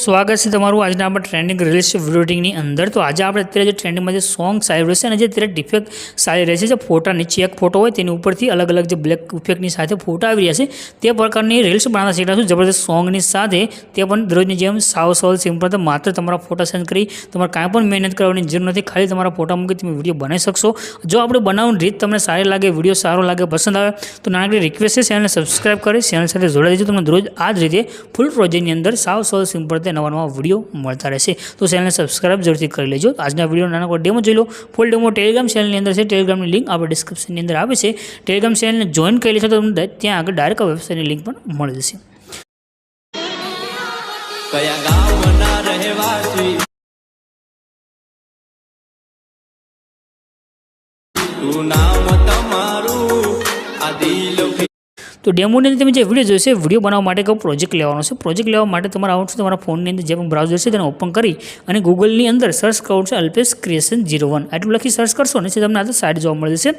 સ્વાગત છે તમારું આજના આપણે ટ્રેન્ડિંગ રીલ્સ વિડીયોની અંદર। તો આજે આપણે અત્યારે જે ટ્રેન્ડિંગમાં જે સોંગ ચાલી રહ્યું છે અને જે અત્યારે ડિફેક્ટ ચાલી રહી છે, જે ફોટા નીચે એક ફોટો હોય તેની ઉપરથી અલગ અલગ જે બ્લેક ઇફેક્ટની સાથે ફોટા આવી રહ્યા છે તે પ્રકારની રીલ્સ બનાવતા શીખ્યા છું જબરદસ્ત સોંગની સાથે। તે પણ દરરોજની જેમ સાવ સરળ સિમ્પલ, તો માત્ર તમારા ફોટા સેન્ડ કરી તમારે કાંઈ પણ મહેનત કરવાની જરૂર નથી, ખાલી તમારા ફોટા મૂકી તમે વિડીયો બનાવી શકશો। જો આપણે બનાવવાની રીત તમને સારી લાગે, વિડીયો સારો લાગે, પસંદ આવે તો નાનકડી રિક્વેસ્ટ છે ચેનલને સબસ્ક્રાઈબ કરી ચેનલ સાથે જોડાઈ દેજો। તમને દરરોજ આ જ રીતે ફૂલ પ્રોજેક્ટની અંદર સાવ સરળ સિમ્પલ નવા નવા વિડીયો મળતા રહેશે, તો ચેનલને સબસ્ક્રાઇબ જરૂરથી કરી લેજો। આજના વિડીયો નાનો ડેમો જોઈ લો। ફૂલ ડેમો ટેલિગ્રામ ચેનલની અંદર છે, ટેલિગ્રામની લિંક આપણે ડિસ્ક્રિપ્શનની અંદર આવે છે। ટેલિગ્રામ ચેનલને જોઈન કરી લેશો તો તમને ત્યાં આગળ ડાયરેક્ટ વેબસાઇટની લિંક પણ મળી જશે। કયા ગામના રહેવાસી તું નામ તમારું આ દિલ। તો ડેમોની અંદર તમે જે વિડીયો જોઈશે, વિડીયો બનાવવા માટે કોઈ પ્રોજેક્ટ લેવાનો છે। પ્રોજેક્ટ લેવા માટે તમારે આવવાનું છે તમારા ફોનની અંદર જે પણ બ્રાઉઝર છે તેને ઓપન કરી અને ગૂગલની અંદર સર્ચ કરવાનું છે અલ્પેશ ક્રિએશન 01 આટલું લખી સર્ચ કરશો ને તમને આ સાઇટ જોવા મળી જશે।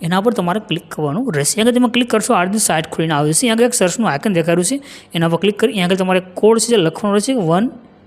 એના પર તમારે ક્લિક કરવાનું રહેશે। આગળ તમે ક્લિક કરશો આ રીતે સાઇટ ખોલીને આવે છે। આગળ એક સર્ચનું આઇકન દેખાડ્યું છે, એના પર ક્લિક કરી આગળ તમારે કોડ છે જે લખવાનો રહેશે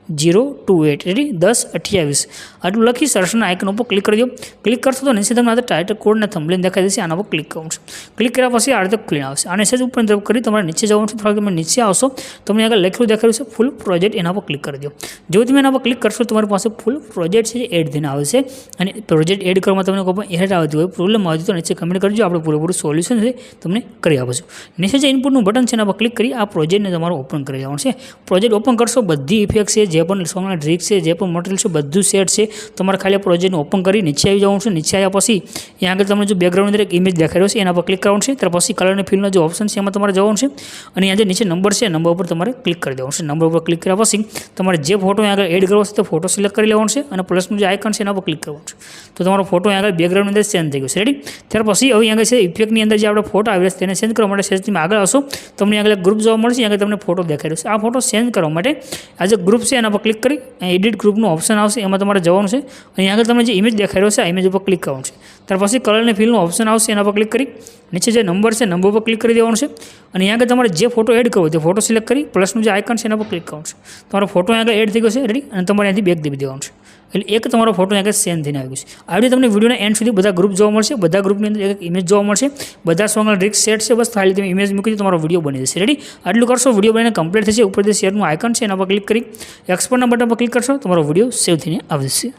1028 રેડી 1028 આટલું લખી સર્ચના આઇકન ઉપર ક્લિક કરી દો। ક્લિક કરશો તો નીચે તમને આ ટાઇટલ કોડને થંબનેલ દેખાઈ દેશે, આના પર ક્લિક કરવાનું છે। ક્લિક કર્યા પછી આ રીતે ખુલીને આવશે। આને સેજ ઉપર તરફ કરી તમારે નીચે જવાનું છે। થોડાક તમે નીચે આવશો તમને આગળ લખેલું દેખાડ્યું છે ફૂલ પ્રોજેક્ટ, એના પર ક્લિક કરી દો। જો તમે એના પર ક્લિક કરશો તમારી પાસે ફૂલ પ્રોજેક્ટ છે એડ થઈને આવે છે। અને પ્રોજેક્ટ એડ કરવામાં તમને કોઈ પણ એરર આવતી હોય, પ્રોબ્લેમ આવતી હોય તો નીચે કમેન્ટ કરજો, આપણે પૂરેપૂરું સોલ્યુશન છે તમને કરી આપીશું। નીચે જે ઇનપુટનું બટન છે એના પર ક્લિક કરી આ પ્રોજેક્ટને તમારે ઓપન કરી દેવાનું છે। પ્રોજેક્ટ ઓપન કરશો બધી ઇફેક્ટ છે, જે પણ સોંગના ટ્રીક છે, જે પણ મટીરિયલ છે બધું સેટ છે। તમારે ખાલી પ્રોજેક્ટને ઓપન કરી નીચે આવી જવાનું છે। નીચે આવ્યા પછી અહીંયા આગળ તમને જો બેકગ્રાઉન્ડની અંદર એક ઇમેજ દેખાઈ રહ્યો છે એના પર ક્લિક કરવાનું છે। ત્યાર પછી કલર અને ફિલનો જે ઓપ્શન છે એમાં તમારે જવાનું છે અને અહીંયા જે નીચે નંબર છે નંબર ઉપર તમારે ક્લિક કરી દેવાનું છે। નંબર ઉપર ક્લિક કર્યા પછી તમારે જે ફોટો આગળ એડ કરવો છે તે ફોટો સિલેક્ટ કરી લેવાનો છે અને પ્લસનું જે આઇકન છે એના પર ક્લિક કરવાનું છે, તો તમારો ફોટો આગળ બેકગ્રાઉન્ડની અંદર ચેન્જ થઈ ગયો છે રેડી। ત્યાર પછી હવે આગળ છે ઇફેક્ટની અંદર જે આપણે ફોટો આવી રહ્યા છે તેને ચેન્જ કરવા માટે સેજ તમે આગળ આવશો તમને આગળ એક ગ્રુપ જોવા મળશે, આગળ તમને ફોટો દેખાઈ રહ્યો છે। આ ફોટો ચેન્જ કરવા માટે આ જે ગ્રુપ છે એના પર ક્લિક કરી એડિટ ગ્રુપનું ઓપ્શન આવશે, એમાં તમારે જવાનું છે। અહીં આગળ તમને જે ઇમેજ દેખાઈ રહ્યો છે આ ઇમેજ ઉપર ક્લિક કરવાનું છે। ત્યાર પછી કલર અને ફિલનું ઓપ્શન આવશે, એના પર ક્લિક કરી નીચે જે નંબર છે નંબર પર ક્લિક કરી દેવાનું છે અને અહીં આગળ તમારે જે ફોટો એડ કરવો તે ફોટો સિલેક્ટ કરી પ્લસનું જે આઇકન છે એના પર ક્લિક કરવાનું છે। તમારો ફોટો આગળ એડ થઈ ગયો છે રેડી, અને તમારે અહીંથી બેક દેવી દેવાનું છે, એટલે એક તમારો ફોટો આગળ સેન્ડ થઈને આવી ગયો છે। આવી રીતે તમને વિડીયોના એન્ડ સુધી બધા ગ્રુપ જોવા મળશે, બધા ગ્રુપની અંદર એક ઇમેજ જોવા મળશે, બધા સોંગના ટ્રીક સેટ છે, બસ ખાલી તમે ઇમેજ મૂકી દો તમારો વિડીયો બની જશે રેડી। આટલું કરશો વિડીયો બનીને કમ્પ્લીટ થશે। ઉપર જે શેરનું આઇકન છે એના પર ક્લિક કરી એક્સપોર્ટના બટન પર ક્લિક કરશો તમારો વિડીયો સેવ થઈને આવી જશે।